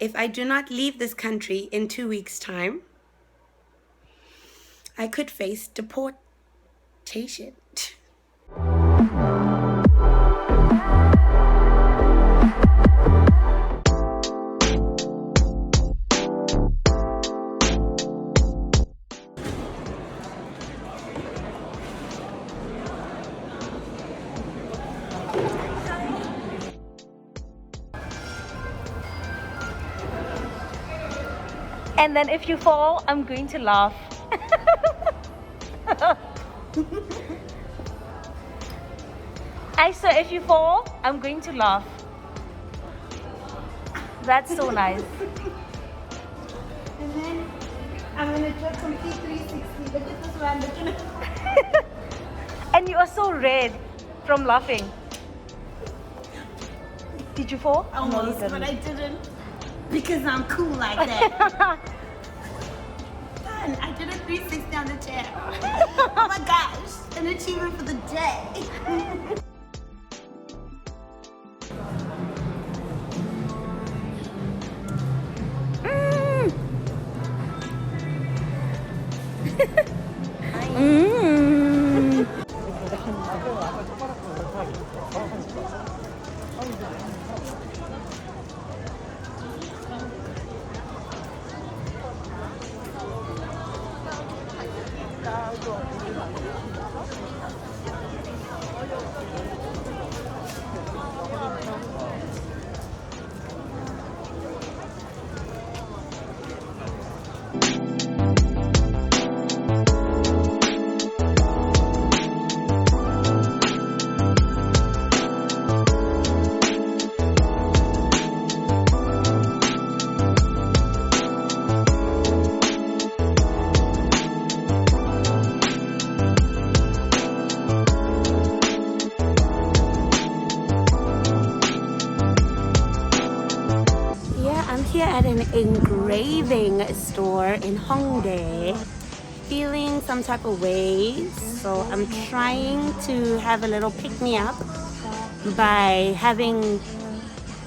if I do not leave this country in 2 weeks' time, I could face deportation. And then if you fall, I'm going to laugh. I swear, if you fall, I'm going to laugh. That's so nice. And then I'm gonna do a complete 360. Look at this one, look at it. And you are so red from laughing. Did you fall? Almost, No, but I didn't. Because I'm cool like that. Fun, I did a 360 on the chair. Oh my gosh, an achievement for the day. Here at an engraving store in Hongdae, feeling some type of way, so I'm trying to have a little pick-me-up by having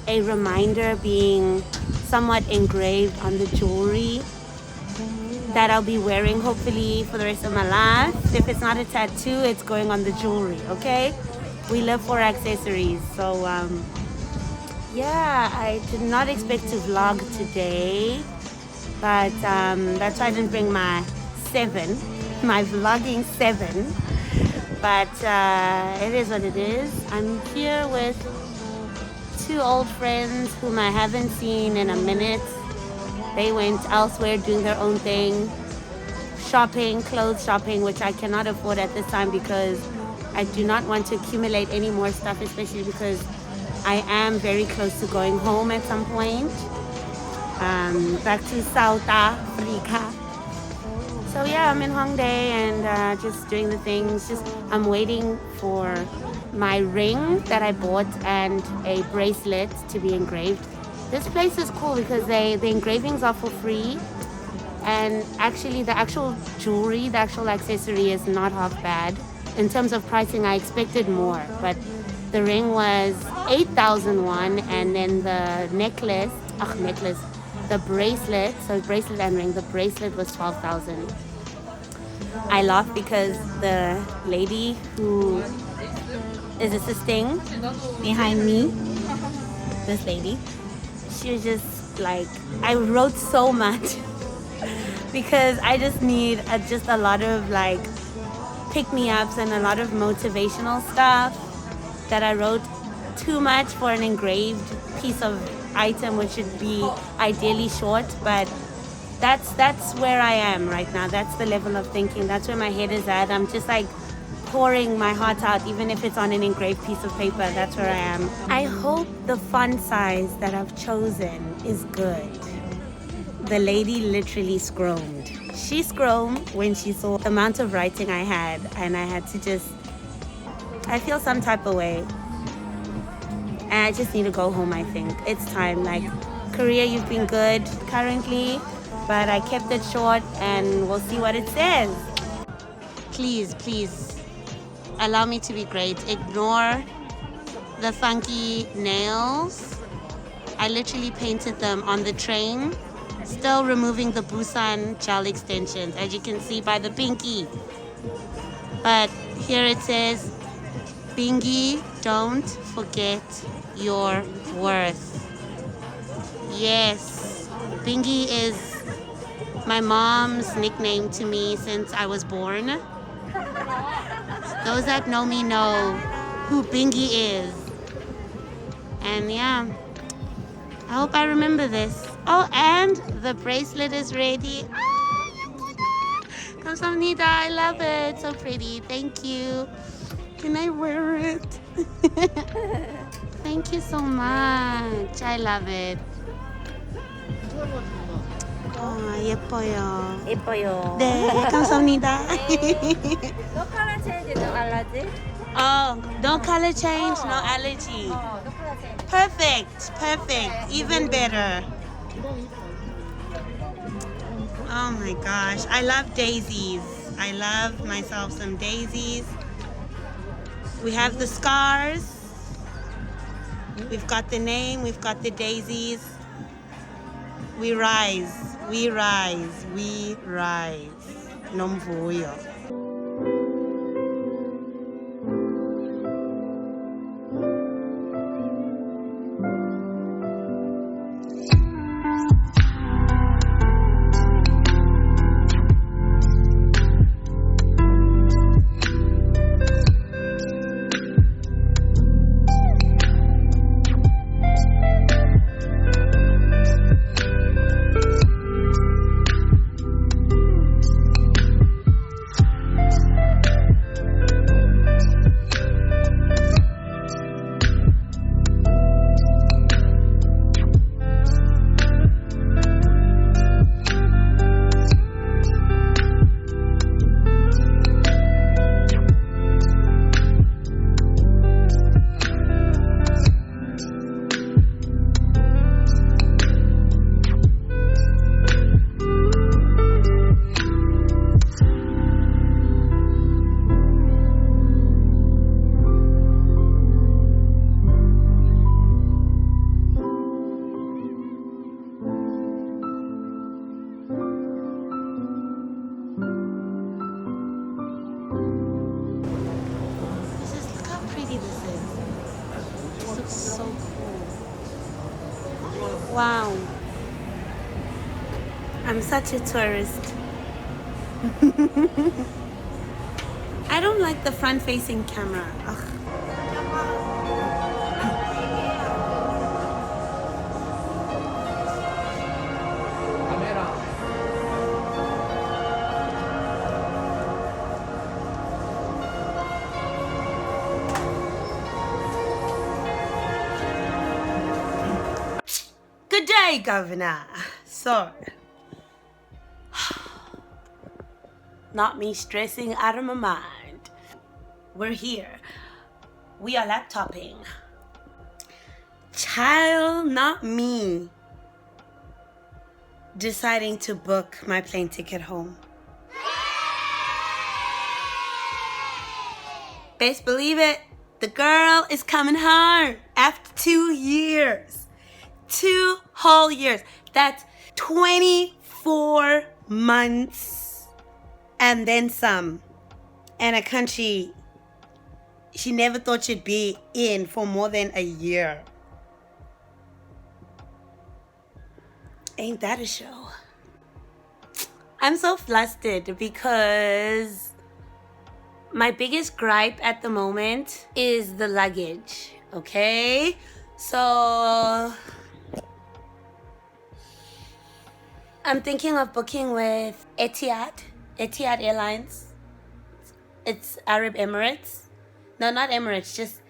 a reminder being somewhat engraved on the jewelry that I'll be wearing hopefully for the rest of my life. If it's not a tattoo, it's going on the jewelry, okay? We live for accessories, so yeah, I did not expect to vlog today, but that's why I didn't bring my vlogging 7. But it is what it is. I'm here with 2 old friends whom I haven't seen in a minute. They went elsewhere doing their own thing, shopping, clothes shopping, which I cannot afford at this time because I do not want to accumulate any more stuff, especially because I am very close to going home at some point, back to South Africa. So yeah, I'm in Hongdae and just doing the things. I'm waiting for my ring that I bought and a bracelet to be engraved. This place is cool because the engravings are for free, and actually the actual jewelry, the actual accessory is not half bad. In terms of pricing, I expected more, but the ring was 8,001, and then the the bracelet, so bracelet and ring, the bracelet was 12,000. I laugh because the lady who is assisting behind me, this lady, she was just like, I wrote so much because I just need just a lot of like pick-me-ups and a lot of motivational stuff, that I wrote too much for an engraved piece of item, which should be ideally short. But that's where I am right now. That's the level of thinking. That's where my head is at. I'm just like pouring my heart out, even if it's on an engraved piece of paper. That's where I am. I hope the font size that I've chosen is good. The lady literally scromed. She scromed when she saw the amount of writing I had, and I had to just, I feel some type of way. And I just need to go home, I think. It's time. Like, Korea, you've been good currently, but I kept it short and we'll see what it says. Please, please, allow me to be great. Ignore the funky nails I literally painted them on the train, still removing the Busan gel extensions, as you can see by the pinky. But here it says, Bingy, don't forget your worth. Yes, Bingy is my mom's nickname to me since I was born. Those that know me know who Bingy is. And yeah, I hope I remember this. Oh, and the bracelet is ready. Kamsahamnida, I love it. So pretty. Thank you. Can I wear it? Thank you so much. I love it. 예뻐요. 예뻐요. 네, 감사합니다. No color change, no allergy. Oh, no color change, no allergy. No color change. Perfect, perfect. Even better. Oh my gosh, I love daisies. I love myself some daisies. We have the scars. We've got the name, we've got the daisies. We rise, we rise, we rise. Nomvuyo. So cool. Wow. I'm such a tourist. I don't like the front-facing camera. Ugh. Good day, Governor. So, not me stressing out of my mind. We're here. We are laptoping. Child, not me, deciding to book my plane ticket home. Best believe it, the girl is coming home after 2 years. 2 whole years. That's 24 months and then some. And a country she never thought she'd be in for more than a year. Ain't that a show? I'm so flustered because my biggest gripe at the moment is the luggage, okay? So I'm thinking of booking with Etihad Airlines. It's Arab Emirates. No, not Emirates, just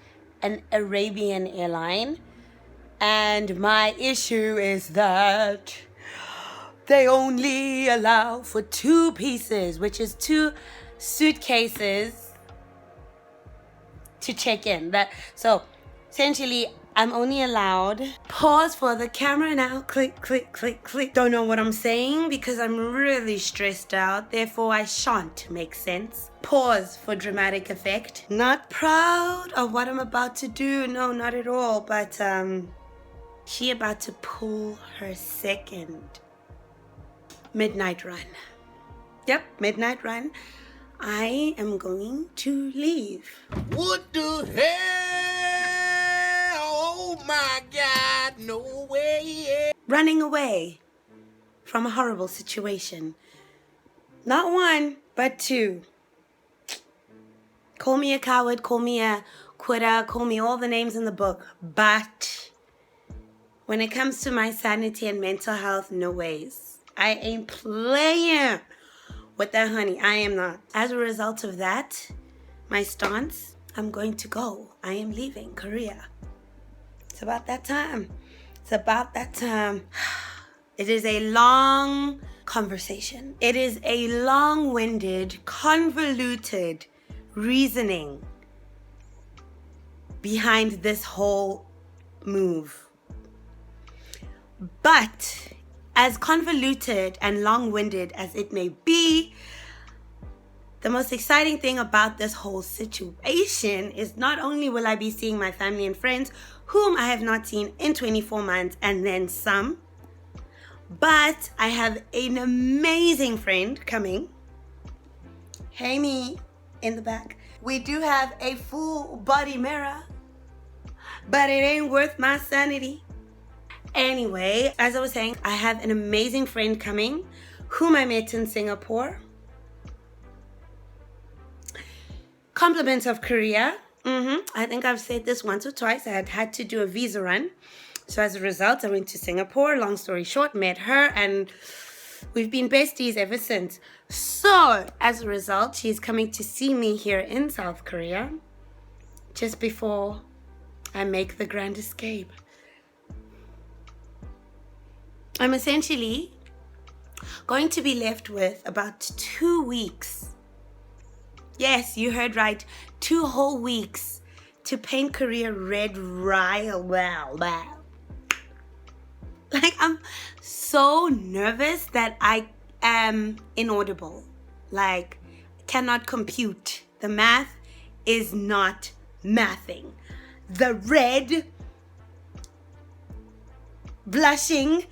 an Arabian airline. And my issue is that they only allow for 2 pieces, which is 2 suitcases to check in. So essentially, I'm only allowed, pause for the camera now, click, click, click, click. Don't know what I'm saying because I'm really stressed out, therefore I shan't make sense. Pause for dramatic effect. Not proud of what I'm about to do, no, not at all, but She about to pull her second midnight run. Yep, midnight run. I am going to leave. What the hell? Oh my God, no way. Running away from a horrible situation. Not one, but two. Call me a coward, call me a quitter, call me all the names in the book. But when it comes to my sanity and mental health, no ways. I ain't playing with that, honey. I am not. As a result of that, my stance, I'm going to go. I am leaving Korea. It's about that time. It's about that time. It is a long conversation. It is a long-winded, convoluted reasoning behind this whole move. But as convoluted and long-winded as it may be, the most exciting thing about this whole situation is not only will I be seeing my family and friends, whom I have not seen in 24 months and then some, but I have an amazing friend coming. Hey, me in the back. We do have a full body mirror, but it ain't worth my sanity. Anyway, as I was saying, I have an amazing friend coming whom I met in Singapore. Compliments of Korea. I think I've said this once or twice. I had to do a visa run. So as a result, I went to Singapore. Long story short, met her and we've been besties ever since. So as a result, she's coming to see me here in South Korea just before I make the grand escape. I'm essentially going to be left with about 2 weeks. Yes, you heard right. 2 whole weeks to paint Korea red. Wow. Like, I'm so nervous that I am inaudible. Like, cannot compute. The math is not mathing. The red, blushing,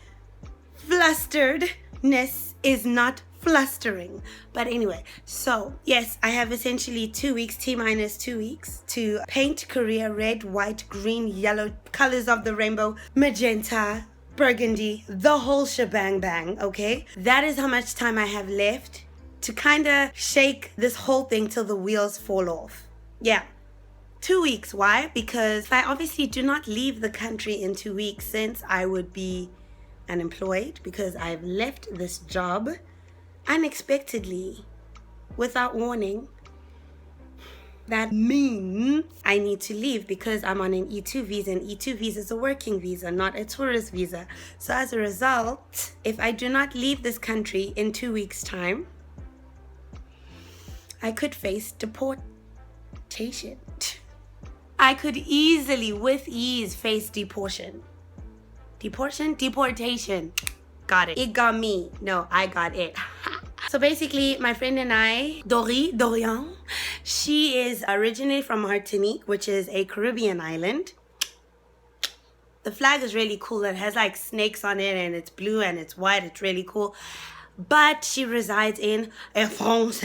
flusteredness is not flustering. But anyway, so yes, I have essentially 2 weeks, T-minus 2 weeks to paint Korea red, white, green, yellow, colors of the rainbow, magenta, burgundy, the whole shebang bang, okay? That is how much time I have left to kind of shake this whole thing till the wheels fall off. Yeah. 2 weeks. Why? Because I obviously do not leave the country in 2 weeks, since I would be unemployed because I've left this job unexpectedly without warning. That means I need to leave because I'm on an E2 visa, and E2 visa is a working visa, not a tourist visa. So as a result, if I do not leave this country in 2 weeks' time, I could face deportation. I could easily, with ease, face deportation. Deportation. Got it. It got me. No, I got it. So basically, my friend and I, Dorian, she is originally from Martinique, which is a Caribbean island. The flag is really cool. It has like snakes on it, and it's blue and it's white. It's really cool. But she resides in France.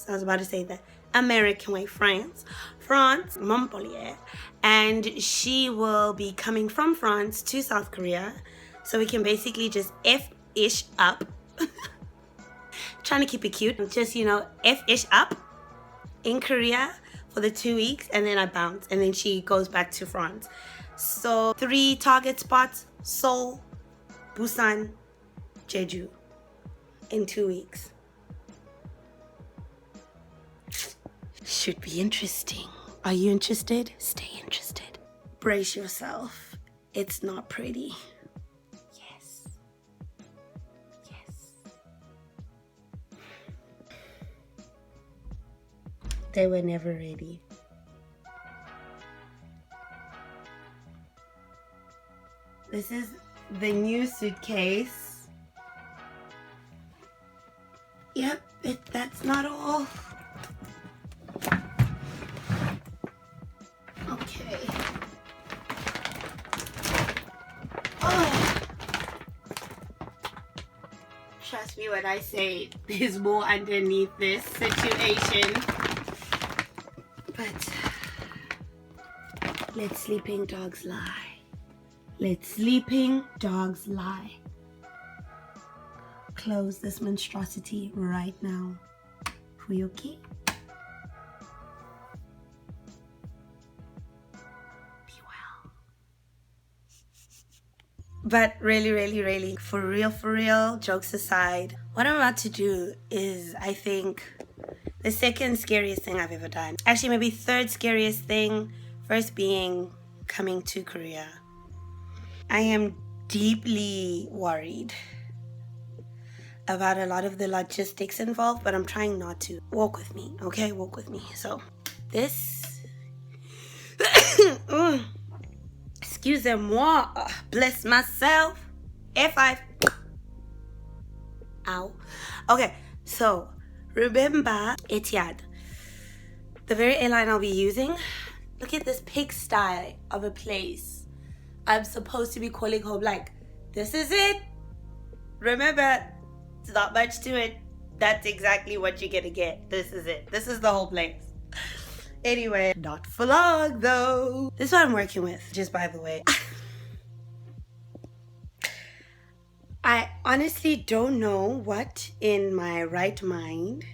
I was about to say the American way, France, Montpellier. And she will be coming from France to South Korea. So we can basically just eff-ish-up. Trying to keep it cute. Just, eff-ish-up in Korea for the 2 weeks. And then I bounce. And then she goes back to France. So 3 target spots: Seoul, Busan, Jeju in 2 weeks. Should be interesting. Are you interested? Stay interested. Brace yourself. It's not pretty. Yes. They were never ready. This is the new suitcase. Yep, that's not all. Okay. Trust me when I say there's more underneath this situation. But let sleeping dogs lie. Let sleeping dogs lie. Close this monstrosity right now. For your key. Be well. But really, for real, jokes aside, what I'm about to do is, I think, the second scariest thing I've ever done. Actually, maybe third scariest thing. First being coming to Korea. I am deeply worried about a lot of the logistics involved, but I'm trying not to. Walk with me, okay? Walk with me. So, this... Excusez-moi. Bless myself. F5. Ow. Okay, so, remember Etihad. The very airline I'll be using. Look at this pigsty of a place. I'm supposed to be calling home like, this is it. Remember, it's not much to it. That's exactly what you're gonna get. This is it. This is the whole place. Anyway, not for long though. This is what I'm working with, just by the way. I honestly don't know what in my right mind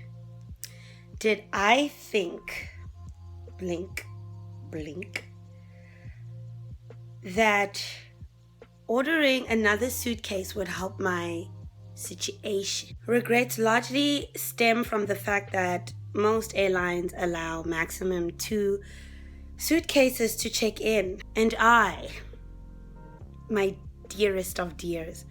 did I think, blink, that ordering another suitcase would help my situation. Regrets largely stem from the fact that most airlines allow maximum 2 suitcases to check in. And I, my dearest of dears,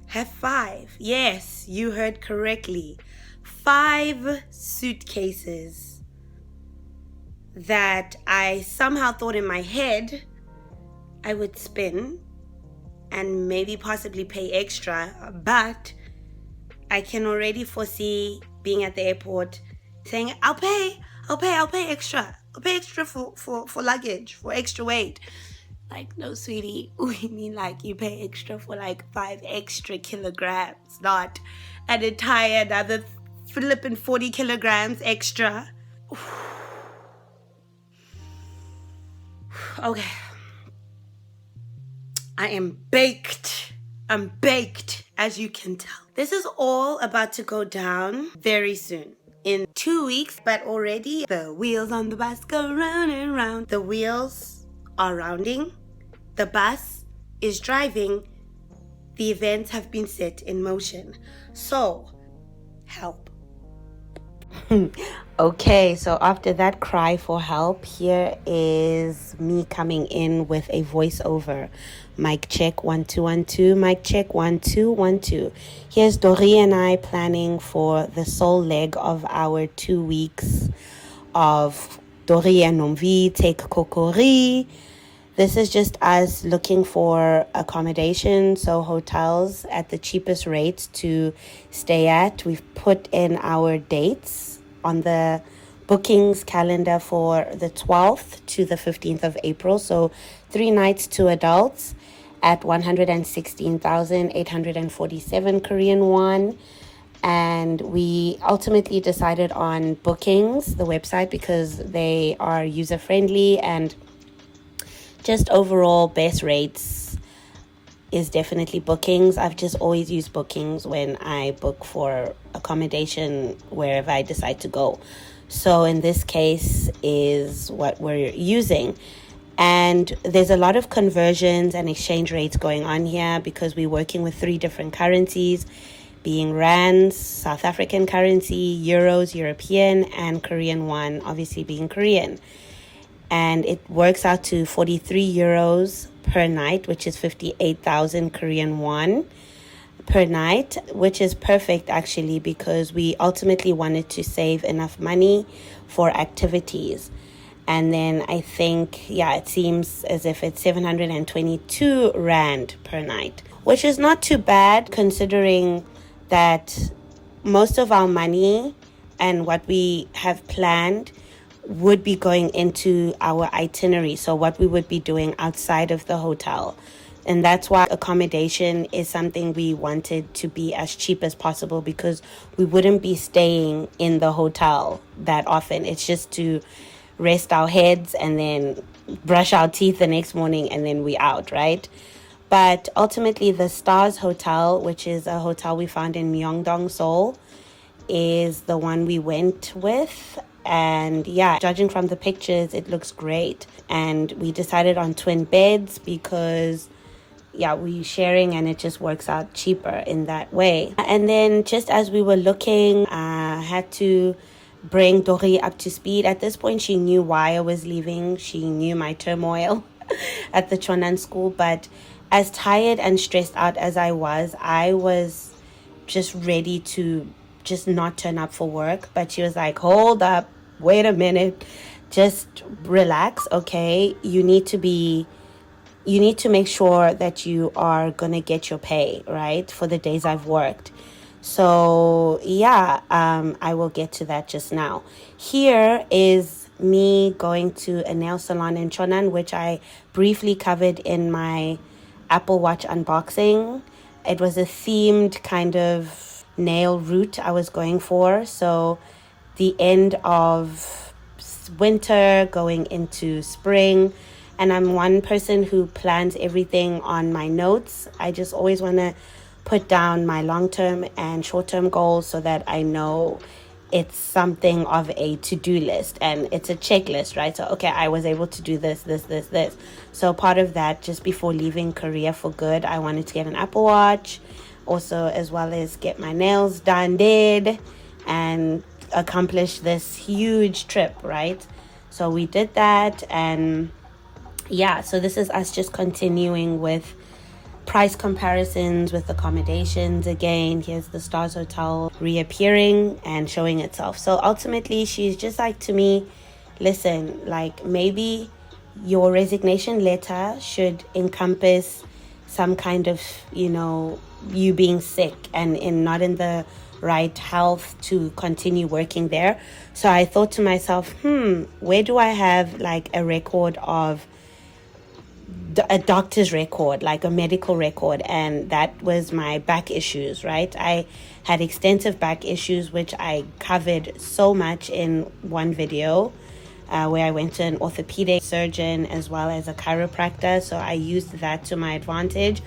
have 5. Yes, you heard correctly. 5 suitcases that I somehow thought in my head I would spin and maybe possibly pay extra, but I can already foresee being at the airport saying, I'll pay extra. I'll pay extra for luggage, for extra weight. Like, no, sweetie, we mean like you pay extra for like 5 extra kilograms, not an entire another flipping 40 kilograms extra. Okay. I am baked. I'm baked, as you can tell. This is all about to go down very soon. In 2 weeks, but already the wheels on the bus go round and round. The wheels are rounding. The bus is driving. The events have been set in motion. So, help. Okay, so after that cry for help, here is me coming in with a voiceover. Mic check 1 2 1 2. Mic check 1 2 1 2. Here's Dori and I planning for the sole leg of our 2 weeks of Dori and Nomvi take Kokori. This is just us looking for accommodation, so hotels at the cheapest rates to stay at. We've put in our dates on the bookings calendar for the 12th to the 15th of April. So 3 nights, 2 adults at 116,847 Korean won. And we ultimately decided on bookings, the website, because they are user-friendly and just overall best rates is definitely bookings. I've just always used bookings when I book for accommodation wherever I decide to go. So in this case is what we're using. And there's a lot of conversions and exchange rates going on here because we're working with 3 different currencies, being rands, South African currency, euros, European, and Korean won, obviously being Korean. And it works out to 43 euros per night, which is 58,000 Korean won per night, which is perfect actually because we ultimately wanted to save enough money for activities. And then I think, it seems as if it's 722 rand per night, which is not too bad considering that most of our money and what we have planned would be going into our itinerary. So what we would be doing outside of the hotel. And that's why accommodation is something we wanted to be as cheap as possible, because we wouldn't be staying in the hotel that often. It's just to rest our heads and then brush our teeth the next morning and then we out, right? But ultimately, the Stars Hotel, which is a hotel we found in Myeongdong, Seoul, is the one we went with. And yeah, judging from the pictures, it looks great. And we decided on twin beds because yeah, we're sharing and it just works out cheaper in that way. And then just as we were looking, I had to bring Dori up to speed. At this point, she knew why I was leaving. She knew my turmoil at the Chonan school. But as tired and stressed out as I was just ready to just not turn up for work. But she was like, hold up, wait a minute, just relax, okay? You need to make sure that you are going to get your pay, right, for the days I've worked. So, yeah, I will get to that just now. Here is me going to a nail salon in Chonan, which I briefly covered in my Apple Watch unboxing. It was a themed kind of nail route I was going for. So, the end of winter, going into spring. And I'm one person who plans everything on my notes. I just always want to put down my long-term and short-term goals so that I know it's something of a to-do list and it's a checklist, right? So, okay, I was able to do this. So part of that, just before leaving Korea for good, I wanted to get an Apple Watch, also as well as get my nails done, and accomplish this huge trip, right? So we did that, and yeah, so this is us just continuing with price comparisons with accommodations. Again, here's the Stars Hotel reappearing and showing itself. So ultimately, she's just like to me, listen, like maybe your resignation letter should encompass some kind of, you being sick and not in the right health to continue working there. So I thought to myself, where do I have like a record of a doctor's record, like a medical record? And that was my back issues, right? I had extensive back issues, which I covered so much in one video, where I went to an orthopedic surgeon as well as a chiropractor. So I used that to my advantage.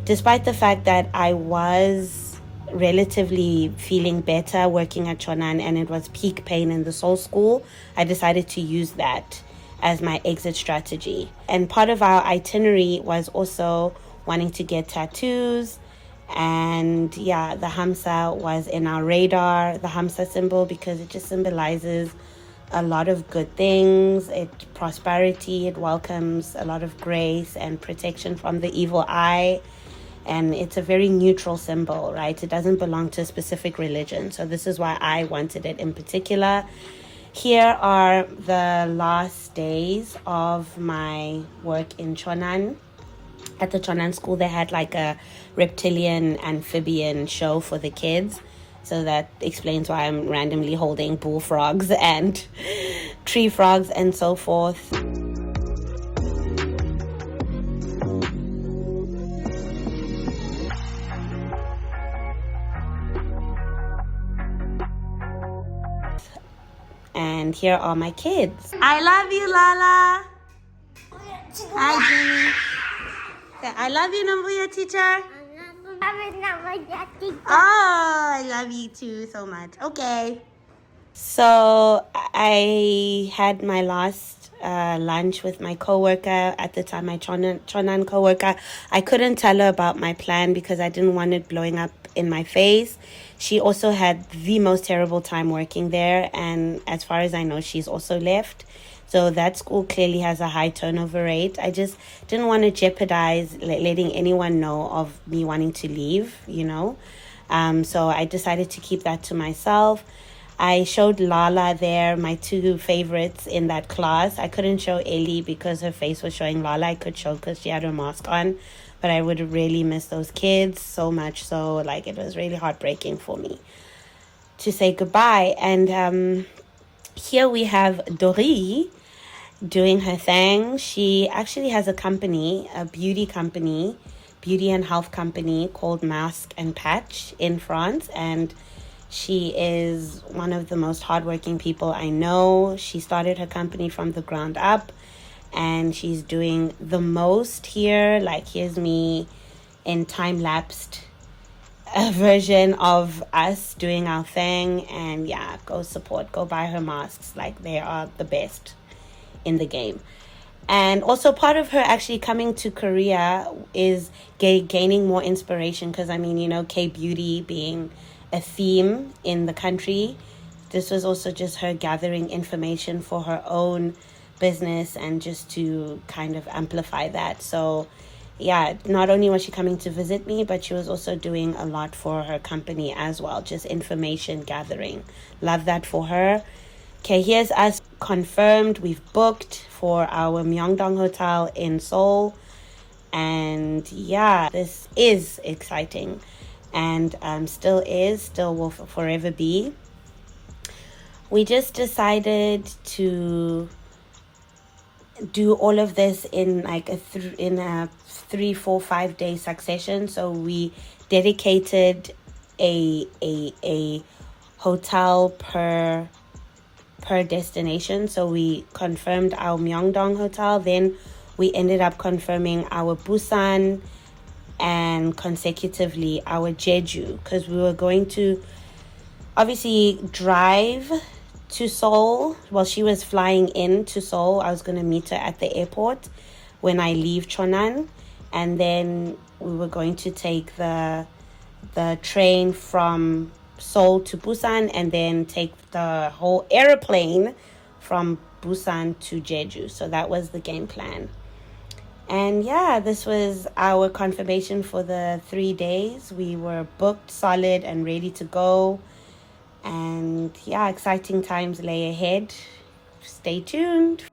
Despite the fact that I was relatively feeling better working at Chonan and it was peak pain in the Seoul school, I decided to use that as my exit strategy. And part of our itinerary was also wanting to get tattoos. And yeah, the Hamsa was in our radar, the Hamsa symbol, because it just symbolizes a lot of good things. It prosperity, it welcomes a lot of grace and protection from the evil eye. And it's a very neutral symbol, right? It doesn't belong to a specific religion. So this is why I wanted it in particular. Here are the last days of my work in Chonan. At the Chonan school, they had like a reptilian amphibian show for the kids. So that explains why I'm randomly holding bullfrogs and tree frogs and so forth. And here are my kids. I love you, Lala. Hi, Jimmy. I love you, Nambuya teacher. Oh, I love you too so much. Okay. So I had my last lunch with my coworker at the time, my Chonan coworker. I couldn't tell her about my plan because I didn't want it blowing up in my face. She also had the most terrible time working there, and as far as I know, she's also left. So that school clearly has a high turnover rate. I just didn't want to jeopardize letting anyone know of me wanting to leave, So I decided to keep that to myself. I showed Lala there, my two favorites in that class. I couldn't show Ellie because her face was showing. Lala I could show because she had her mask on. But I would really miss those kids so much. So, it was really heartbreaking for me to say goodbye. And here we have Dori. doing her thing. She actually has a company, a beauty company, beauty and health company called Mask and Patch in France, and she is one of the most hardworking people I know. She started her company from the ground up, and she's doing the most here. Like, here's me in time-lapsed a version of us doing our thing. And yeah, go support, go buy her masks. Like, they are the best in the game. And also, part of her actually coming to Korea is gaining more inspiration, because I mean, you know, K-beauty being a theme in the country, this was also just her gathering information for her own business and just to kind of amplify that. So yeah, not only was she coming to visit me, but she was also doing a lot for her company as well, just information gathering. Love that for her. Okay, here's us confirmed. We've booked for our Myeongdong Hotel in Seoul. And yeah, this is exciting, and still will forever be. We just decided to do all of this in like a 3, 4, 5 day succession. So we dedicated a hotel per destination. So we confirmed our Myeongdong hotel, then we ended up confirming our Busan, and consecutively our Jeju, because we were going to obviously drive to Seoul. Well, she was flying in to Seoul. I was going to meet her at the airport when I leave Cheonan, and then we were going to take the train from Seoul to Busan, and then take the whole airplane from Busan to Jeju. So that was the game plan. And yeah, this was our confirmation for the 3 days. We were booked solid and ready to go. And yeah, exciting times lay ahead. Stay tuned.